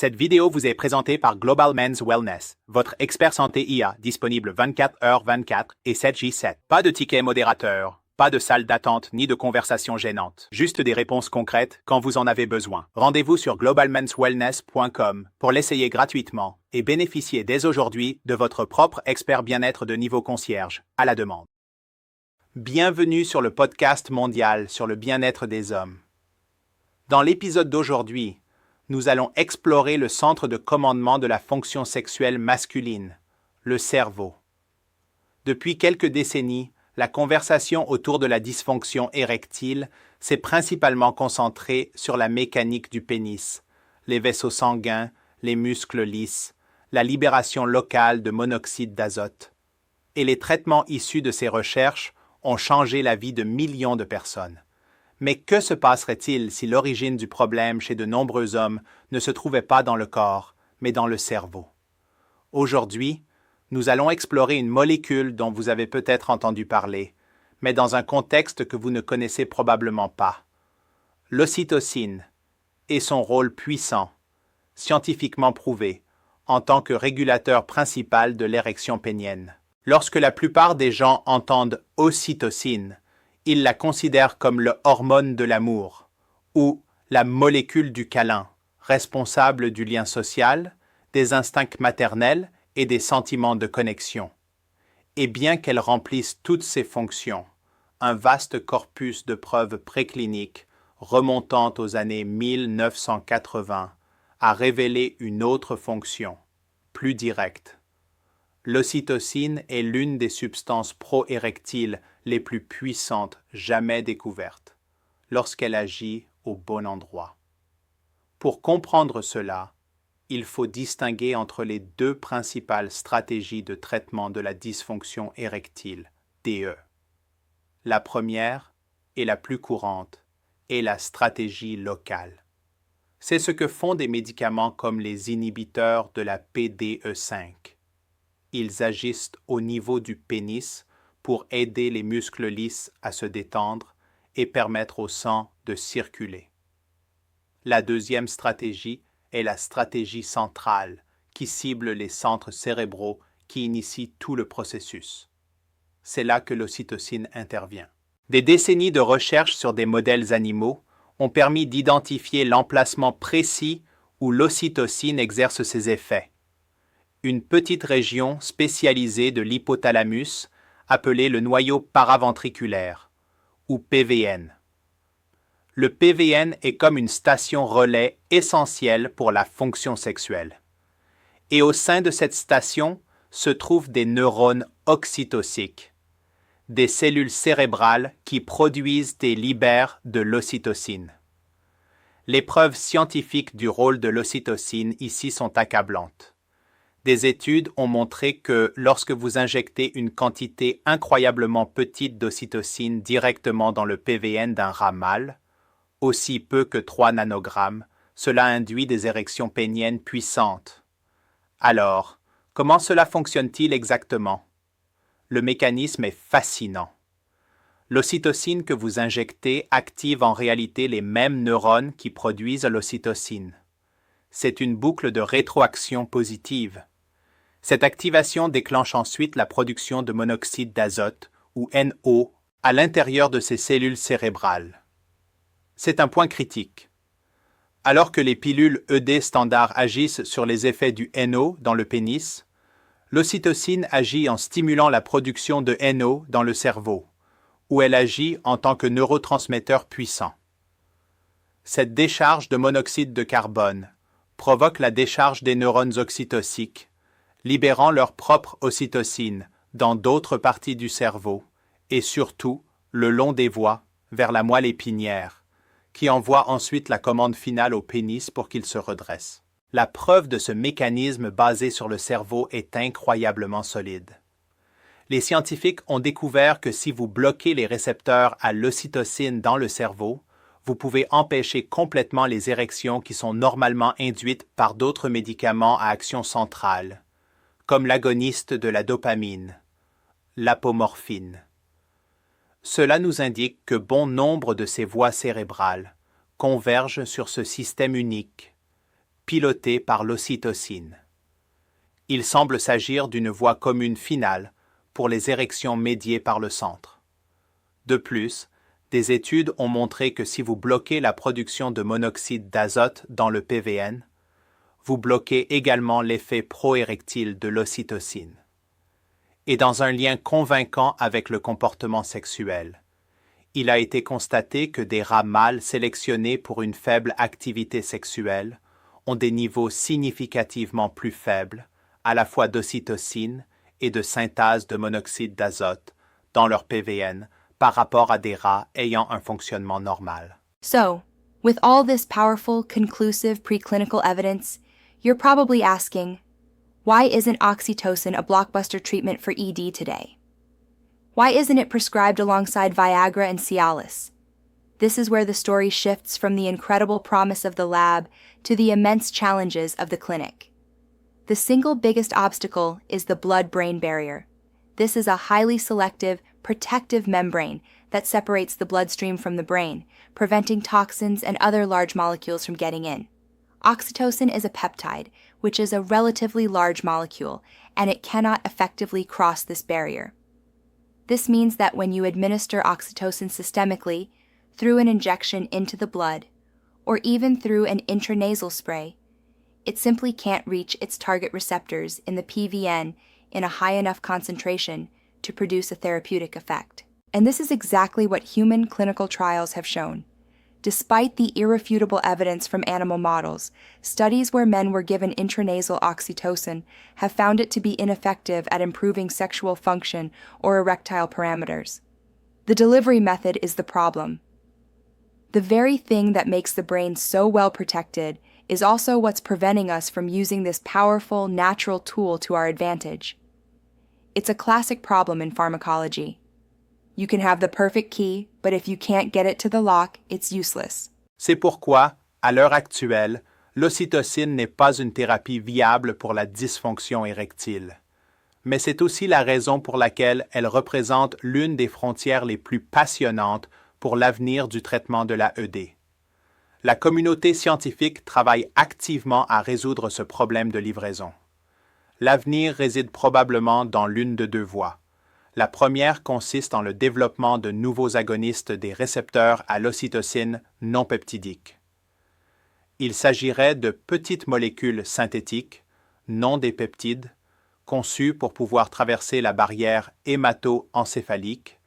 Cette vidéo vous est présentée par Global Men's Wellness, votre expert santé IA, disponible 24h/24 et 7j7. Pas de ticket modérateur, pas de salle d'attente ni de conversation gênante. Juste des réponses concrètes quand vous en avez besoin. Rendez-vous sur globalmenswellness.com pour l'essayer gratuitement et bénéficier dès aujourd'hui de votre propre expert bien-être de niveau concierge, à la demande. Bienvenue sur le podcast mondial sur le bien-être des hommes. Dans l'épisode d'aujourd'hui, nous allons explorer le centre de commandement de la fonction sexuelle masculine, le cerveau. Depuis quelques décennies, la conversation autour de la dysfonction érectile s'est principalement concentrée sur la mécanique du pénis, les vaisseaux sanguins, les muscles lisses, la libération locale de monoxyde d'azote. Et les traitements issus de ces recherches ont changé la vie de millions de personnes. Mais que se passerait-il si l'origine du problème chez de nombreux hommes ne se trouvait pas dans le corps, mais dans le cerveau? Aujourd'hui, nous allons explorer une molécule dont vous avez peut-être entendu parler, mais dans un contexte que vous ne connaissez probablement pas. L'ocytocine et son rôle puissant, scientifiquement prouvé, en tant que régulateur principal de l'érection pénienne. Lorsque la plupart des gens entendent ocytocine, ils la considèrent comme le hormone de l'amour, ou la molécule du câlin, responsable du lien social, des instincts maternels et des sentiments de connexion. Et bien qu'elle remplisse toutes ces fonctions, un vaste corpus de preuves précliniques remontant aux années 1980 a révélé une autre fonction, plus directe. L'ocytocine est l'une des substances pro-érectiles les plus puissantes jamais découvertes, lorsqu'elle agit au bon endroit. Pour comprendre cela, il faut distinguer entre les deux principales stratégies de traitement de la dysfonction érectile, DE. La première, et la plus courante, est la stratégie locale. C'est ce que font des médicaments comme les inhibiteurs de la PDE5. Ils agissent au niveau du pénis pour aider les muscles lisses à se détendre et permettre au sang de circuler. La deuxième stratégie est la stratégie centrale qui cible les centres cérébraux qui initient tout le processus. C'est là que l'ocytocine intervient. Des décennies de recherche sur des modèles animaux ont permis d'identifier l'emplacement précis où l'ocytocine exerce ses effets. Une petite région spécialisée de l'hypothalamus appelée le noyau paraventriculaire, ou PVN. Le PVN est comme une station relais essentielle pour la fonction sexuelle. Et au sein de cette station se trouvent des neurones oxytociques, des cellules cérébrales qui produisent et libèrent de l'ocytocine. Les preuves scientifiques du rôle de l'ocytocine ici sont accablantes. Des études ont montré que lorsque vous injectez une quantité incroyablement petite d'ocytocine directement dans le PVN d'un rat mâle, aussi peu que 3 nanogrammes, cela induit des érections péniennes puissantes. Alors, comment cela fonctionne-t-il exactement? Le mécanisme est fascinant. L'ocytocine que vous injectez active en réalité les mêmes neurones qui produisent l'ocytocine. C'est une boucle de rétroaction positive. Cette activation déclenche ensuite la production de monoxyde d'azote, ou NO, à l'intérieur de ces cellules cérébrales. C'est un point critique. Alors que les pilules ED standard agissent sur les effets du NO dans le pénis, l'ocytocine agit en stimulant la production de NO dans le cerveau, où elle agit en tant que neurotransmetteur puissant. Cette décharge de monoxyde de carbone provoque la décharge des neurones oxytociques, libérant leur propre ocytocine dans d'autres parties du cerveau et surtout le long des voies vers la moelle épinière, qui envoie ensuite la commande finale au pénis pour qu'il se redresse. La preuve de ce mécanisme basé sur le cerveau est incroyablement solide. Les scientifiques ont découvert que si vous bloquez les récepteurs à l'ocytocine dans le cerveau, vous pouvez empêcher complètement les érections qui sont normalement induites par d'autres médicaments à action centrale, comme l'agoniste de la dopamine, l'apomorphine. Cela nous indique que bon nombre de ces voies cérébrales convergent sur ce système unique, pilotée par l'ocytocine. Il semble s'agir d'une voie commune finale pour les érections médiées par le centre. De plus, des études ont montré que si vous bloquez la production de monoxyde d'azote dans le PVN, vous bloquez également l'effet proérectile de l'ocytocine. Et dans un lien convaincant avec le comportement sexuel, il a été constaté que des rats mâles sélectionnés pour une faible activité sexuelle ont des niveaux significativement plus faibles, à la fois d'ocytocine et de synthase de monoxyde d'azote dans leur PVN par rapport à des rats ayant un fonctionnement normal. So, with all this powerful, conclusive preclinical evidence, you're probably asking, why isn't oxytocin a blockbuster treatment for ED today? Why isn't it prescribed alongside Viagra and Cialis? This is where the story shifts from the incredible promise of the lab to the immense challenges of the clinic. The single biggest obstacle is the blood-brain barrier. This is a highly selective, protective membrane that separates the bloodstream from the brain, preventing toxins and other large molecules from getting in. Oxytocin is a peptide, which is a relatively large molecule, and it cannot effectively cross this barrier. This means that when you administer oxytocin systemically, through an injection into the blood, or even through an intranasal spray, it simply can't reach its target receptors in the PVN in a high enough concentration to produce a therapeutic effect. And this is exactly what human clinical trials have shown. Despite the irrefutable evidence from animal models, studies where men were given intranasal oxytocin have found it to be ineffective at improving sexual function or erectile parameters. The delivery method is the problem. The very thing that makes the brain so well protected is also what's preventing us from using this powerful, natural tool to our advantage. It's a classic problem in pharmacology. You can have the perfect key, but if you can't get it to the lock, it's useless. C'est pourquoi, à l'heure actuelle, l'ocytocine n'est pas une thérapie viable pour la dysfonction érectile. Mais c'est aussi la raison pour laquelle elle représente l'une des frontières les plus passionnantes pour l'avenir du traitement de la ED. La communauté scientifique travaille activement à résoudre ce problème de livraison. L'avenir réside probablement dans l'une de deux voies. La première consiste en le développement de nouveaux agonistes des récepteurs à l'ocytocine non peptidiques. Il s'agirait de petites molécules synthétiques, non des peptides, conçues pour pouvoir traverser la barrière hémato-encéphalique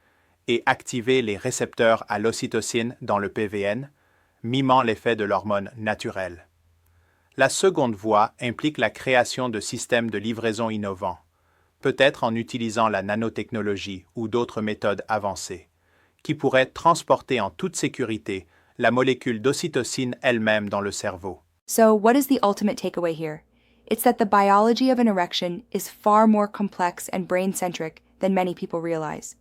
et activer les récepteurs à l'ocytocine dans le PVN, mimant l'effet de l'hormone naturelle. La seconde voie implique la création de systèmes de livraison innovants, peut-être en utilisant la nanotechnologie ou d'autres méthodes avancées, qui pourraient transporter en toute sécurité la molécule d'ocytocine elle-même dans le cerveau. So, what is the ultimate takeaway here? It's that the biology of an erection is far more complex and brain-centric than many people realize.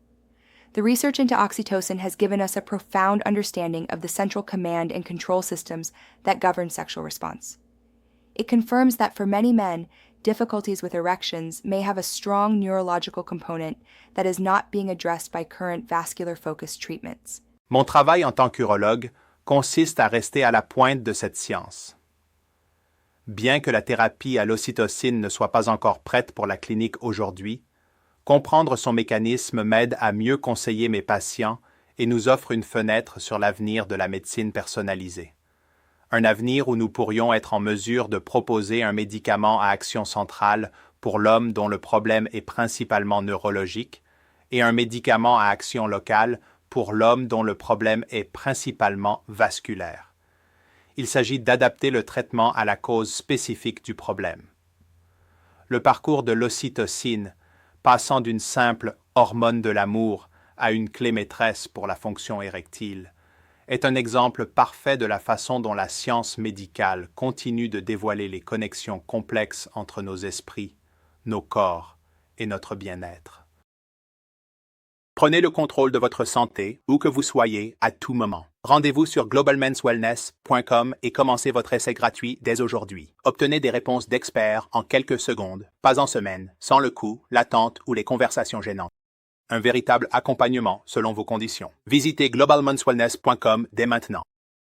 The research into oxytocin has given us a profound understanding of the central command and control systems that govern sexual response. It confirms that for many men, difficulties with erections may have a strong neurological component that is not being addressed by current vascular-focused treatments. Mon travail en tant qu'urologue consiste à rester à la pointe de cette science. Bien que la thérapie à l'ocytocine ne soit pas encore prête pour la clinique aujourd'hui, comprendre son mécanisme m'aide à mieux conseiller mes patients et nous offre une fenêtre sur l'avenir de la médecine personnalisée. Un avenir où nous pourrions être en mesure de proposer un médicament à action centrale pour l'homme dont le problème est principalement neurologique et un médicament à action locale pour l'homme dont le problème est principalement vasculaire. Il s'agit d'adapter le traitement à la cause spécifique du problème. Le parcours de l'ocytocine, passant d'une simple hormone de l'amour à une clé maîtresse pour la fonction érectile, est un exemple parfait de la façon dont la science médicale continue de dévoiler les connexions complexes entre nos esprits, nos corps et notre bien-être. Prenez le contrôle de votre santé, où que vous soyez, à tout moment. Rendez-vous sur globalmenswellness.com et commencez votre essai gratuit dès aujourd'hui. Obtenez des réponses d'experts en quelques secondes, pas en semaines, sans le coût, l'attente ou les conversations gênantes. Un véritable accompagnement selon vos conditions. Visitez globalmenswellness.com dès maintenant.